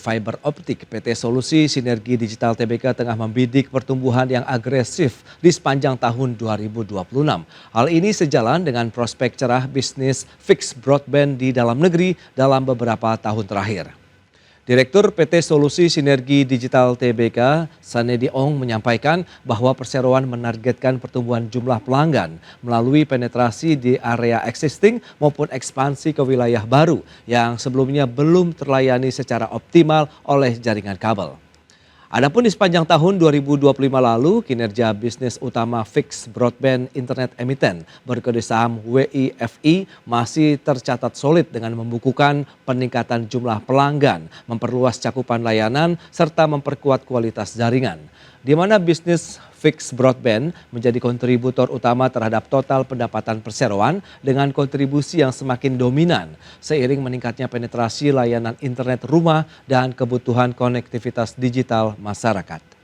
Fiber optik, PT Solusi Sinergi Digital Tbk tengah membidik pertumbuhan yang agresif di sepanjang tahun 2026. Hal ini sejalan dengan prospek cerah bisnis fixed broadband di dalam negeri dalam beberapa tahun terakhir. Direktur PT Solusi Sinergi Digital Tbk, Sanedi Ong menyampaikan bahwa perseroan menargetkan pertumbuhan jumlah pelanggan melalui penetrasi di area existing maupun ekspansi ke wilayah baru yang sebelumnya belum terlayani secara optimal oleh jaringan kabel. Adapun di sepanjang tahun 2025 lalu, kinerja bisnis utama fixed broadband internet emiten berkode saham WIFI masih tercatat solid dengan membukukan peningkatan jumlah pelanggan, memperluas cakupan layanan, serta memperkuat kualitas jaringan. Di mana bisnis fixed broadband menjadi kontributor utama terhadap total pendapatan perseroan dengan kontribusi yang semakin dominan seiring meningkatnya penetrasi layanan internet rumah dan kebutuhan konektivitas digital masyarakat.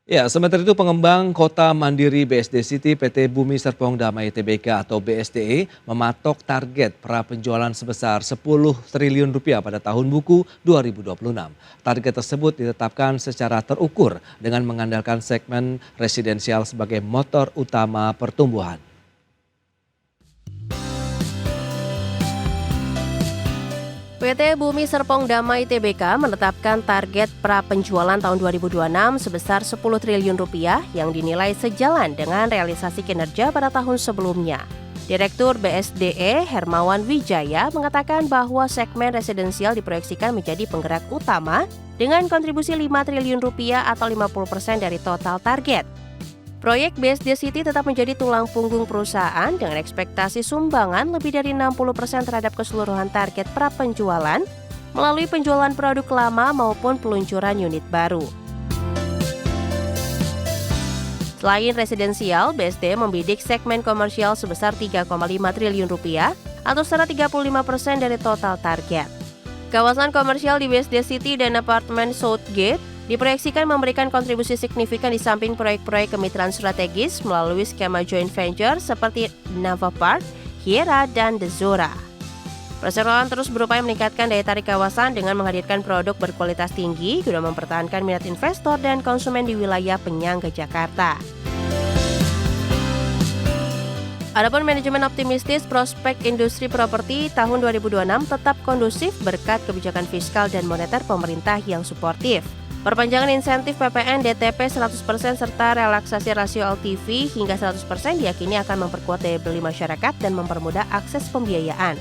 Ya, sementara itu pengembang Kota Mandiri BSD City PT Bumi Serpong Damai Tbk atau BSDE mematok target prapenjualan sebesar 10 triliun rupiah pada tahun buku 2026. Target tersebut ditetapkan secara terukur dengan mengandalkan segmen residensial sebagai motor utama pertumbuhan. PT Bumi Serpong Damai Tbk menetapkan target prapenjualan tahun 2026 sebesar 10 triliun rupiah yang dinilai sejalan dengan realisasi kinerja pada tahun sebelumnya. Direktur BSDE Hermawan Wijaya mengatakan bahwa segmen residensial diproyeksikan menjadi penggerak utama dengan kontribusi 5 triliun rupiah atau 50% dari total target. Proyek BSD City tetap menjadi tulang punggung perusahaan dengan ekspektasi sumbangan lebih dari 60% terhadap keseluruhan target prapenjualan melalui penjualan produk lama maupun peluncuran unit baru. Selain residensial, BSD membidik segmen komersial sebesar 3,5 triliun rupiah atau setara 35% dari total target. Kawasan komersial di BSD City dan apartemen Southgate diproyeksikan memberikan kontribusi signifikan di samping proyek-proyek kemitraan strategis melalui skema joint venture seperti Nava Park, Hiera, dan The Zora. Perseroan terus berupaya meningkatkan daya tarik kawasan dengan menghadirkan produk berkualitas tinggi guna mempertahankan minat investor dan konsumen di wilayah penyangga Jakarta. Adapun manajemen optimistis prospek industri properti tahun 2026 tetap kondusif berkat kebijakan fiskal dan moneter pemerintah yang suportif. Perpanjangan insentif PPN DTP 100% serta relaksasi rasio LTV hingga 100% diyakini akan memperkuat daya beli masyarakat dan mempermudah akses pembiayaan.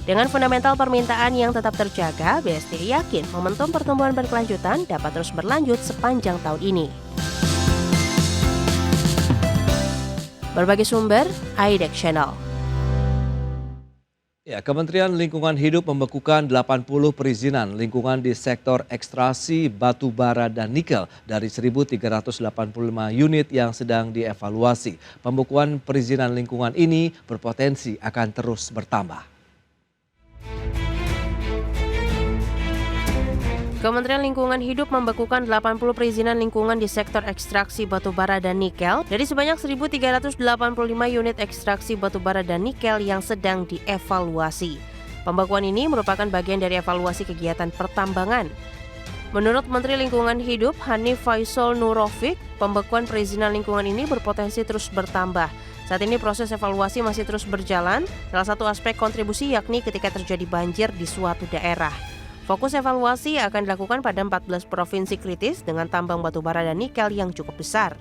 Dengan fundamental permintaan yang tetap terjaga, BSD yakin momentum pertumbuhan berkelanjutan dapat terus berlanjut sepanjang tahun ini. Berbagai sumber, IDEX Channel. Ya, Kementerian Lingkungan Hidup membekukan 80 perizinan lingkungan di sektor ekstraksi batu bara dan nikel dari 1.385 unit yang sedang dievaluasi. Pembekuan perizinan lingkungan ini berpotensi akan terus bertambah. Kementerian Lingkungan Hidup membekukan 80 perizinan lingkungan di sektor ekstraksi batu bara dan nikel dari sebanyak 1.385 unit ekstraksi batu bara dan nikel yang sedang dievaluasi. Pembekuan ini merupakan bagian dari evaluasi kegiatan pertambangan. Menurut Menteri Lingkungan Hidup Hanif Faisal Nurofik, pembekuan perizinan lingkungan ini berpotensi terus bertambah. Saat ini proses evaluasi masih terus berjalan, salah satu aspek kontribusi yakni ketika terjadi banjir di suatu daerah. Fokus evaluasi akan dilakukan pada 14 provinsi kritis dengan tambang batu bara dan nikel yang cukup besar.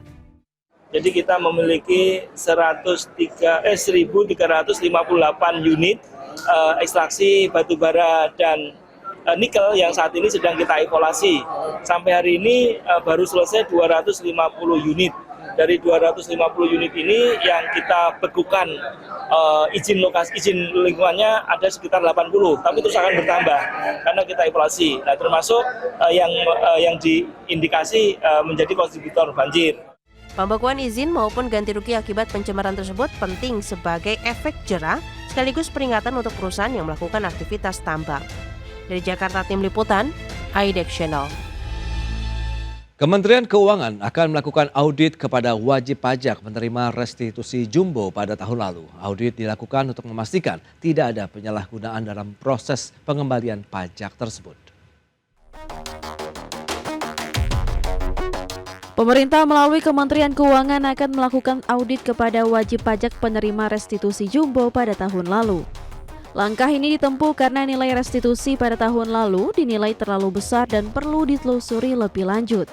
Jadi kita memiliki 1.358 unit ekstraksi batu bara dan nikel yang saat ini sedang kita evaluasi. Sampai hari ini baru selesai 250 unit. Dari 250 unit ini yang kita bekukan izin lingkungannya ada sekitar 80, tapi terus akan bertambah karena kita evaluasi. Nah, termasuk yang diindikasi menjadi kontributor banjir. Pembekuan izin maupun ganti rugi akibat pencemaran tersebut penting sebagai efek jera sekaligus peringatan untuk perusahaan yang melakukan aktivitas tambang. Dari Jakarta, Tim Liputan, IDEX Channel. Kementerian Keuangan akan melakukan audit kepada wajib pajak penerima restitusi jumbo pada tahun lalu. Audit dilakukan untuk memastikan tidak ada penyalahgunaan dalam proses pengembalian pajak tersebut. Pemerintah melalui Kementerian Keuangan akan melakukan audit kepada wajib pajak penerima restitusi jumbo pada tahun lalu. Langkah ini ditempuh karena nilai restitusi pada tahun lalu dinilai terlalu besar dan perlu ditelusuri lebih lanjut.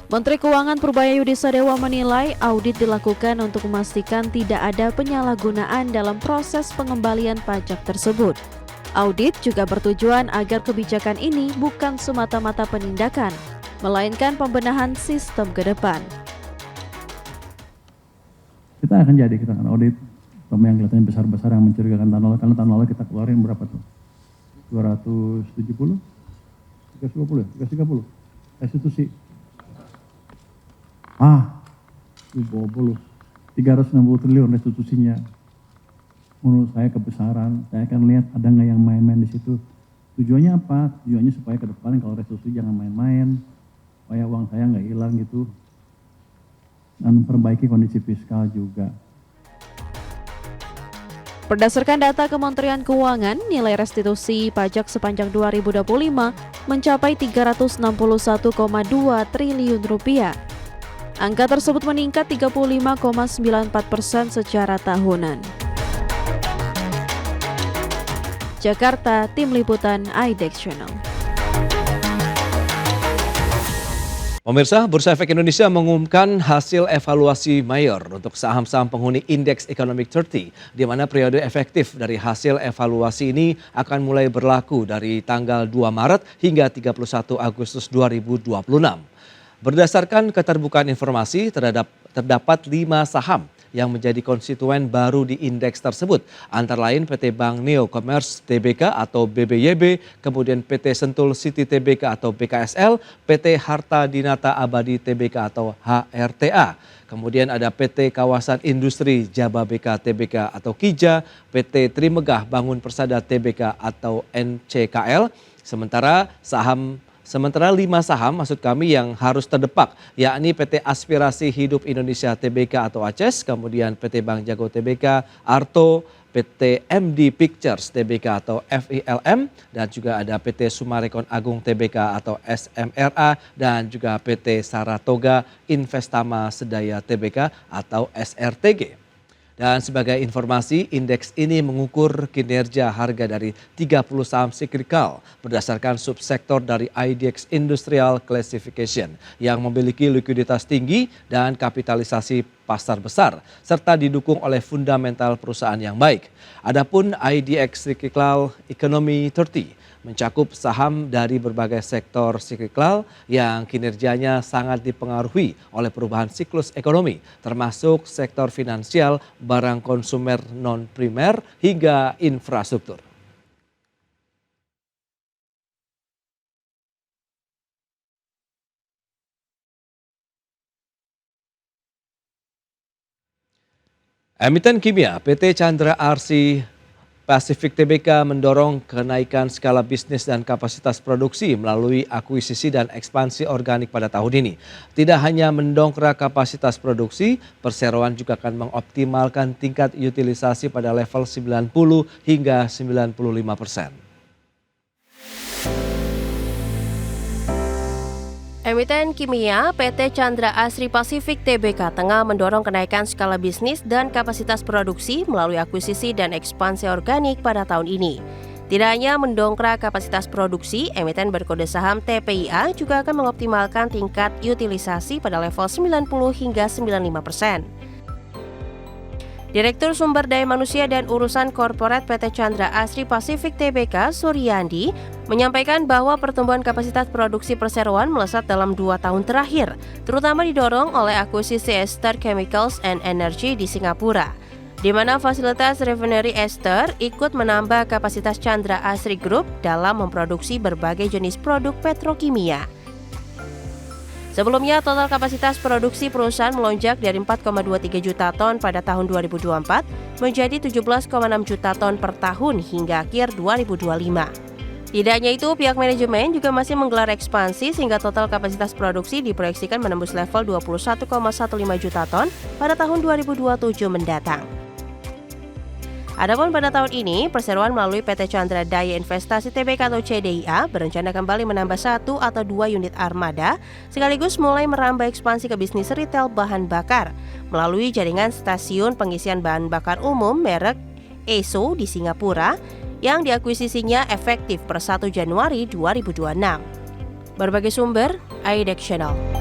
Menteri Keuangan Purbaya Yudhisadewa menilai audit dilakukan untuk memastikan tidak ada penyalahgunaan dalam proses pengembalian pajak tersebut. Audit juga bertujuan agar kebijakan ini bukan semata-mata penindakan, melainkan pembenahan sistem ke depan. Kita akan audit yang kelihatannya besar-besar yang mencurigakan tahun lalu, karena tahun lalu kita keluarin berapa tuh? 270? 320 ya? 330? Restitusi. 360 triliun restitusinya. Menurut saya kebesaran, saya akan lihat ada nggak yang main-main di situ. Tujuannya apa? Tujuannya supaya ke depan kalau restitusi jangan main-main, supaya uang saya nggak hilang gitu. Dan memperbaiki kondisi fiskal juga. Berdasarkan data Kementerian Keuangan, nilai restitusi pajak sepanjang 2025 mencapai 361,2 triliun rupiah. Angka tersebut meningkat 35,94% secara tahunan. Jakarta, Tim Liputan IDEX Channel. Pemirsa, Bursa Efek Indonesia mengumumkan hasil evaluasi mayor untuk saham-saham penghuni Indeks Economic 30, di mana periode efektif dari hasil evaluasi ini akan mulai berlaku dari tanggal 2 Maret hingga 31 Agustus 2026. Berdasarkan keterbukaan informasi, terdapat 5 saham yang menjadi konstituen baru di indeks tersebut, antara lain PT Bank Neo Commerce Tbk atau BBYB, kemudian PT Sentul City Tbk atau BKSL, PT Harta Dinata Abadi Tbk atau HRTA. Kemudian ada PT Kawasan Industri Jababeka Tbk atau KIJA, PT Trimegah Bangun Persada Tbk atau NCKL. Sementara 5 saham maksud kami yang harus terdepak, yakni PT Aspirasi Hidup Indonesia Tbk atau ACES, kemudian PT Bank Jago Tbk, Arto, PT MD Pictures Tbk atau FILM, dan juga ada PT Sumarekon Agung Tbk atau SMRA, dan juga PT Saratoga Investama Sedaya Tbk atau SRTG. Dan sebagai informasi, indeks ini mengukur kinerja harga dari 30 saham siklikal berdasarkan subsektor dari IDX Industrial Classification yang memiliki likuiditas tinggi dan kapitalisasi pasar besar, serta didukung oleh fundamental perusahaan yang baik. Adapun IDX Cyclical Economy 30 mencakup saham dari berbagai sektor siklikal yang kinerjanya sangat dipengaruhi oleh perubahan siklus ekonomi, termasuk sektor finansial, barang konsumer non-primer, hingga infrastruktur. Emiten kimia PT Chandra Asri Pacific Tbk mendorong kenaikan skala bisnis dan kapasitas produksi melalui akuisisi dan ekspansi organik pada tahun ini. Tidak hanya mendongkrak kapasitas produksi, perseroan juga akan mengoptimalkan tingkat utilisasi pada level 90 hingga 95%. Emiten kimia PT Chandra Asri Pacific Tbk tengah mendorong kenaikan skala bisnis dan kapasitas produksi melalui akuisisi dan ekspansi organik pada tahun ini. Tidak hanya mendongkrak kapasitas produksi, emiten berkode saham TPIA juga akan mengoptimalkan tingkat utilisasi pada level 90 hingga 95%. Direktur Sumber Daya Manusia dan Urusan Korporat PT Chandra Asri Pacific Tbk, Suryandi, menyampaikan bahwa pertumbuhan kapasitas produksi perseroan melesat dalam 2 tahun terakhir, terutama didorong oleh akuisisi Ester Chemicals and Energy di Singapura, di mana fasilitas refinery Ester ikut menambah kapasitas Chandra Asri Group dalam memproduksi berbagai jenis produk petrokimia. Sebelumnya, total kapasitas produksi perusahaan melonjak dari 4,23 juta ton pada tahun 2024 menjadi 17,6 juta ton per tahun hingga akhir 2025. Tidak hanya itu, pihak manajemen juga masih menggelar ekspansi sehingga total kapasitas produksi diproyeksikan menembus level 21,15 juta ton pada tahun 2027 mendatang. Adapun pada tahun ini, perseroan melalui PT Chandra Daya Investasi Tbk atau CDIA berencana kembali menambah 1 atau 2 unit armada, sekaligus mulai merambah ekspansi ke bisnis retail bahan bakar melalui jaringan stasiun pengisian bahan bakar umum merek Esso di Singapura yang diakuisisinya efektif per 1 Januari 2026. Berbagai sumber, IDEX Channel.